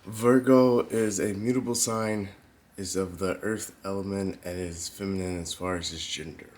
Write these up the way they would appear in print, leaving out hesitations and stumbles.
Virgo is a mutable sign, is of the earth element, and is feminine as far as its gender.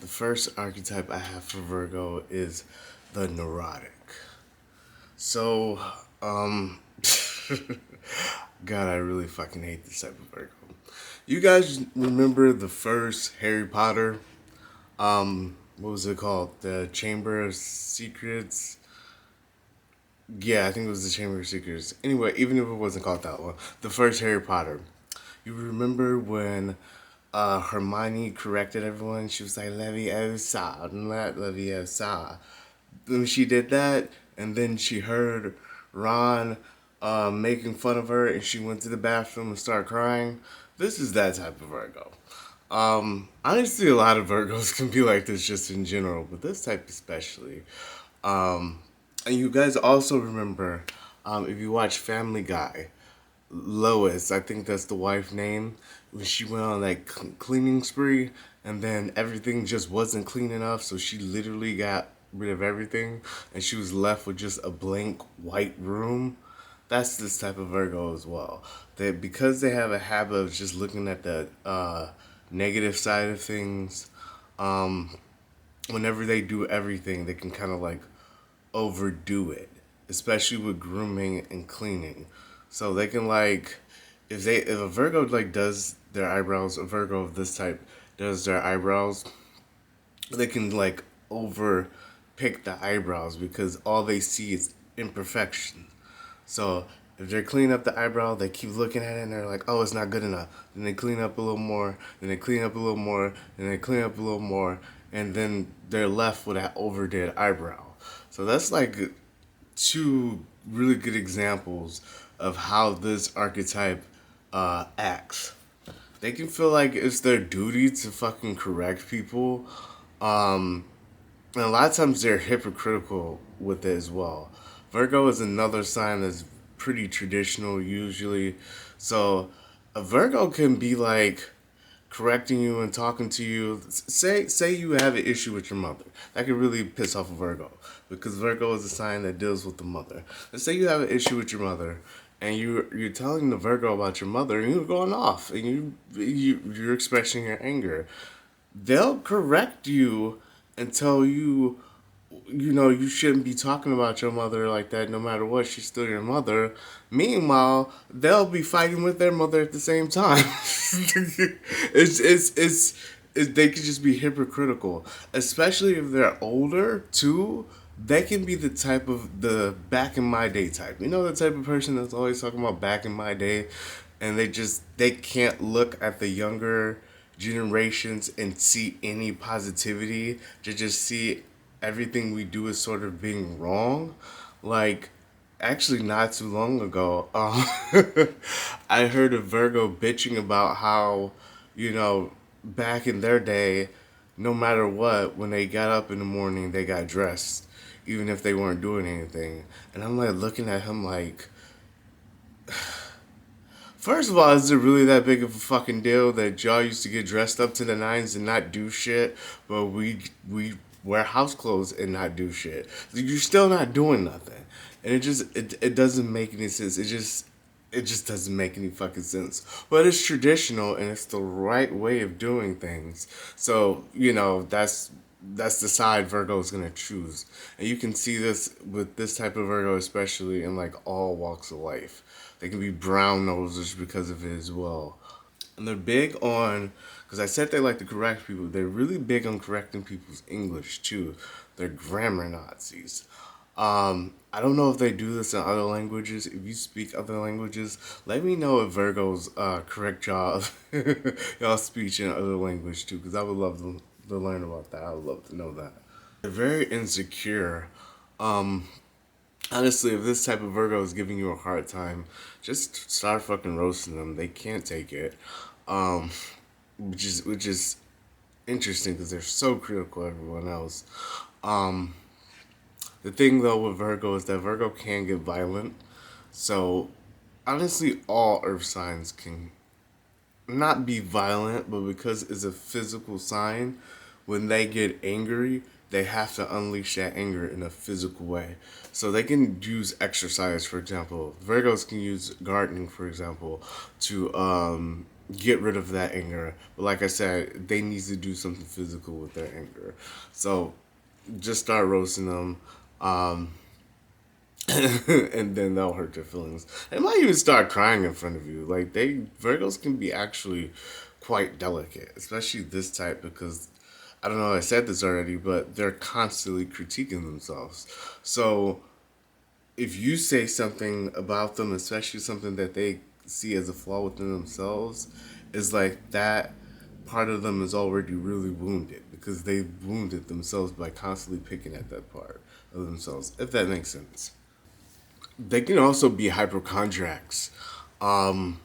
The first archetype I have for Virgo is the neurotic. So, um, God, I really fucking hate this type of Virgo. You guys remember the first Harry Potter? What was it called? The Chamber of Secrets? Yeah, I think it was the Chamber of Secrets. Anyway, even if it wasn't called that one, the first Harry Potter. You remember when Hermione corrected everyone? She was like, Leviosa, not Leviosa. Then she did that, and then she heard Ron making fun of her, and she went to the bathroom and started crying. This is that type of Virgo. Honestly, a lot of Virgos can be like this just in general, but this type especially. Um, and you guys also remember, if you watch Family Guy, Lois, I think that's the wife name, when she went on that cleaning spree, and then everything just wasn't clean enough, so she literally got rid of everything, and she was left with just a blank white room. That's this type of Virgo as well. That because they have a habit of just looking at the negative side of things, um, whenever they do everything, they can kind of like overdo it, especially with grooming and cleaning. So they can like, if a Virgo like does their eyebrows, a Virgo of this type does their eyebrows, they can like over pick the eyebrows because all they see is imperfection. So if they're cleaning up the eyebrow, they keep looking at it and they're like, oh, it's not good enough. Then they clean up a little more, then they clean up a little more, then they clean up a little more, and then they're left with that overdid eyebrow. So that's like two really good examples of how this archetype acts. They can feel like it's their duty to fucking correct people. Um, and a lot of times they're hypocritical with it as well. Virgo is another sign that's pretty traditional usually. So a Virgo can be like correcting you and talking to you. Say you have an issue with your mother. That could really piss off a Virgo because Virgo is a sign that deals with the mother. Let's say you have an issue with your mother and you're telling the Virgo about your mother and you're going off and you're expressing your anger. They'll correct you and tell you, you know, you shouldn't be talking about your mother like that no matter what. She's still your mother. Meanwhile, they'll be fighting with their mother at the same time. They could just be hypocritical, especially if they're older too. They can be the type of the back in my day type. You know, the type of person that's always talking about back in my day, and they can't look at the younger generations and see any positivity. To just see everything we do is sort of being wrong. Like, actually, not too long ago, I heard a Virgo bitching about how, you know, back in their day, no matter what, when they got up in the morning, they got dressed, even if they weren't doing anything. And I'm like looking at him like, first of all, is it really that big of a fucking deal that y'all used to get dressed up to the nines and not do shit, but we wear house clothes and not do shit? You're still not doing nothing, and it doesn't make any sense. It just doesn't make any fucking sense. But it's traditional and it's the right way of doing things. So you know that's the side Virgo is gonna choose, and you can see this with this type of Virgo, especially in like all walks of life. They can be brown nosers because of it as well. And they're big on, because I said they like to correct people, they're really big on correcting people's English too. They're grammar Nazis. I don't know if they do this in other languages. If you speak other languages, let me know if Virgos correct y'all speech in other language too, because I would love to learn about that. I would love to know that. They're very insecure. Um, Honestly, if this type of Virgo is giving you a hard time, just start fucking roasting them. They can't take it, um, which is interesting because they're so critical of everyone else. Um, the thing though with Virgo is that Virgo can get violent. So honestly, all Earth signs can not be violent, but because it's a physical sign, when they get angry, they have to unleash that anger in a physical way. So they can use exercise, for example. Virgos can use gardening, for example, to get rid of that anger. But like I said, they need to do something physical with their anger. So just start roasting them. Um, and then they'll hurt their feelings. They might even start crying in front of you. Like they Virgos can be actually quite delicate, especially this type because I don't know. I said this already, but they're constantly critiquing themselves. So if you say something about them, especially something that they see as a flaw within themselves, is like that part of them is already really wounded because they wounded themselves by constantly picking at that part of themselves. If that makes sense. They can also be hypochondriacs. Um,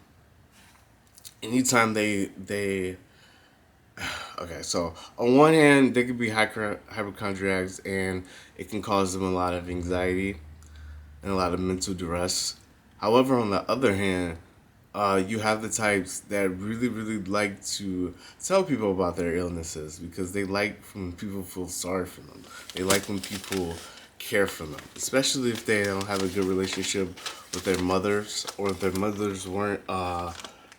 anytime they okay, so on one hand they could be hypochondriacs and it can cause them a lot of anxiety and a lot of mental duress. However, on the other hand, you have the types that really like to tell people about their illnesses because they like when people feel sorry for them. They like when people care for them, especially if they don't have a good relationship with their mothers or if their mothers weren't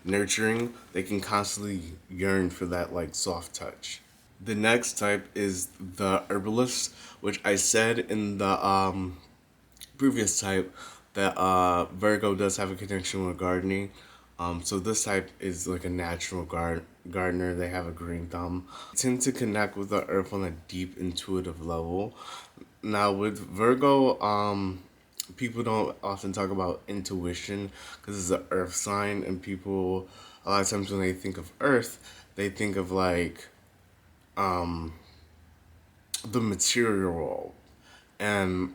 nurturing. They can constantly yearn for that like soft touch. The next type is the herbalist, which I said in the previous type that Virgo does have a connection with gardening. So this type is like a natural gardener. They have a green thumb. They tend to connect with the earth on a deep intuitive level. Now with Virgo, people don't often talk about intuition because it's an earth sign, and people a lot of times when they think of earth, they think of like the material world, and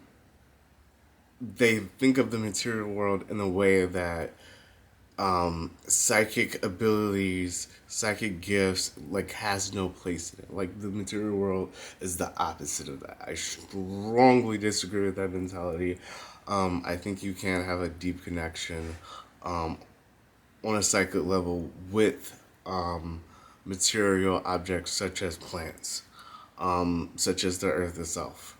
they think of the material world in a way that psychic abilities, psychic gifts, like has no place in it. Like the material world is the opposite of that. I strongly disagree with that mentality. I think you can have a deep connection um, on a psychic level with material objects such as plants, such as the earth itself.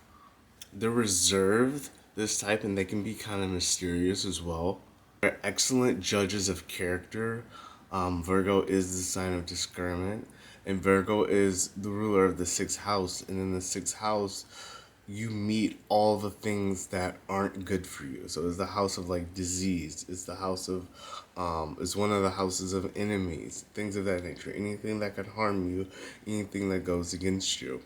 They're reserved, this type, and they can be kind of mysterious as well. They're excellent judges of character. Virgo is the sign of discernment, and Virgo is the ruler of the sixth house. And in the sixth house, you meet all the things that aren't good for you. So it's the house of like disease. It's the house of, it's one of the houses of enemies, things of that nature. Anything that could harm you, anything that goes against you.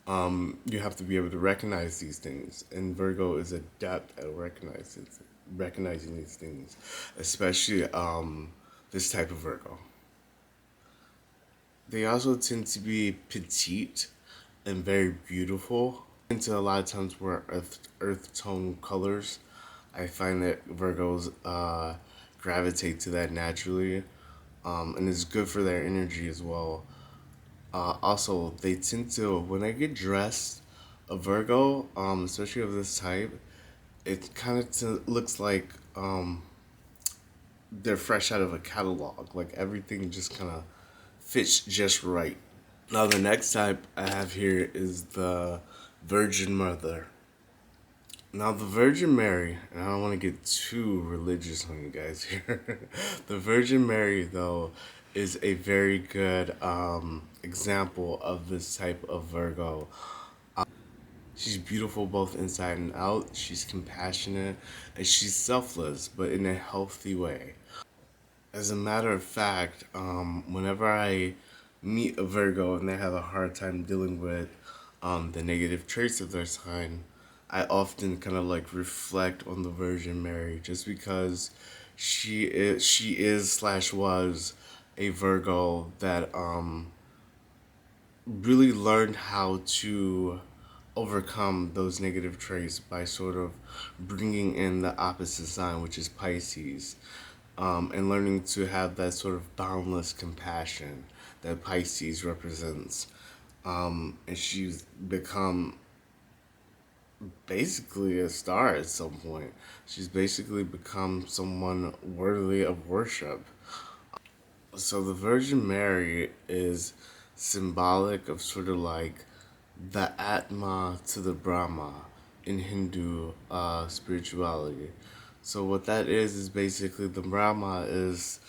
You have to be able to recognize these things, and Virgo is adept at recognizing these things, especially this type of Virgo. They also tend to be petite and very beautiful. Into a lot of times wear earth tone colors. I find that Virgos gravitate to that naturally, and it's good for their energy as well. Also, they tend to when they get dressed, a Virgo, especially of this type, it kind of looks like they're fresh out of a catalog. Like everything just kind of fits just right. Now, the next type I have here is the Virgin Mother. Now, the Virgin Mary, and I don't want to get too religious on you guys here. The Virgin Mary, though, is a very good example of this type of Virgo. She's beautiful both inside and out. She's compassionate and she's selfless, but in a healthy way. As a matter of fact, whenever I meet a Virgo and they have a hard time dealing with the negative traits of their sign, I often kind of like reflect on the Virgin Mary just because she is slash was a Virgo that really learned how to overcome those negative traits by sort of bringing in the opposite sign, which is Pisces, and learning to have that sort of boundless compassion that Pisces represents. And she's become basically a star at some point. She's basically become someone worthy of worship. So the Virgin Mary is symbolic of sort of like the Atma to the Brahma in Hindu spirituality. So what that is basically the Brahma is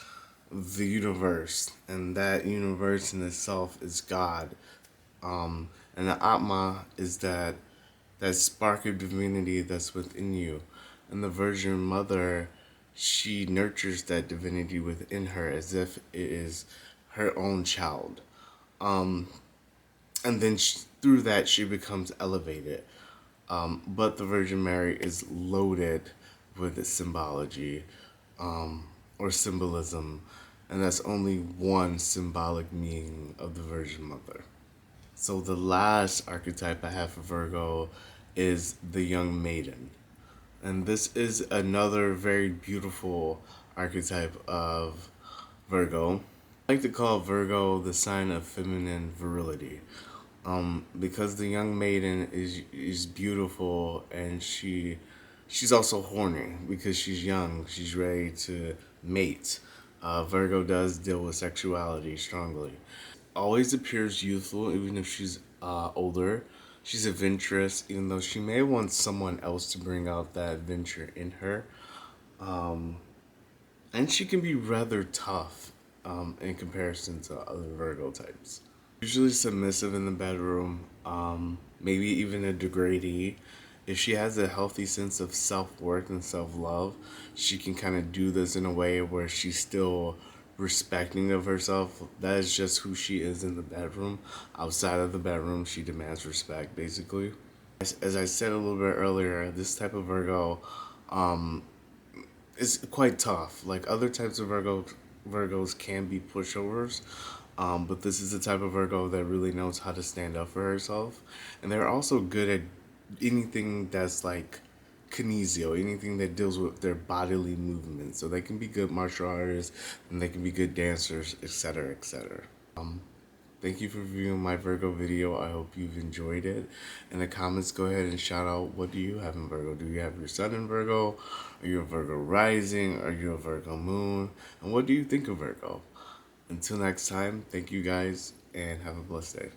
the universe, and that universe in itself is God. And the Atma is that spark of divinity that's within you. And the Virgin Mother, she nurtures that divinity within her as if it is her own child. And then through that, she becomes elevated. But the Virgin Mary is loaded with symbology or symbolism, and that's only one symbolic meaning of the Virgin Mother. So the last archetype I have for Virgo is the Young Maiden. And this is another very beautiful archetype of Virgo. I like to call Virgo the sign of feminine virility. Because the young maiden is beautiful, and she's also horny because she's young. She's ready to mate. Virgo does deal with sexuality strongly. Always appears youthful, even if she's older. She's adventurous, even though she may want someone else to bring out that adventure in her. And she can be rather tough in comparison to other Virgo types. Usually submissive in the bedroom, maybe even a degradee. If she has a healthy sense of self worth and self love, she can kind of do this in a way where she's still respecting of herself. That is just who she is in the bedroom. Outside of the bedroom, she demands respect, basically. As I said a little bit earlier, this type of Virgo is quite tough. Like other types of Virgos can be pushovers, but this is the type of Virgo that really knows how to stand up for herself, and they're also good at anything that's like kinesio, anything that deals with their bodily movements. So they can be good martial artists, and they can be good dancers, etc., etc. Thank you for viewing my Virgo video. I hope you've enjoyed it. In the comments, go ahead and shout out, what do you have in Virgo? Do you have your sun in Virgo? Are you a Virgo rising? Are you a Virgo moon? And what do you think of Virgo? Until next time, thank you guys and have a blessed day.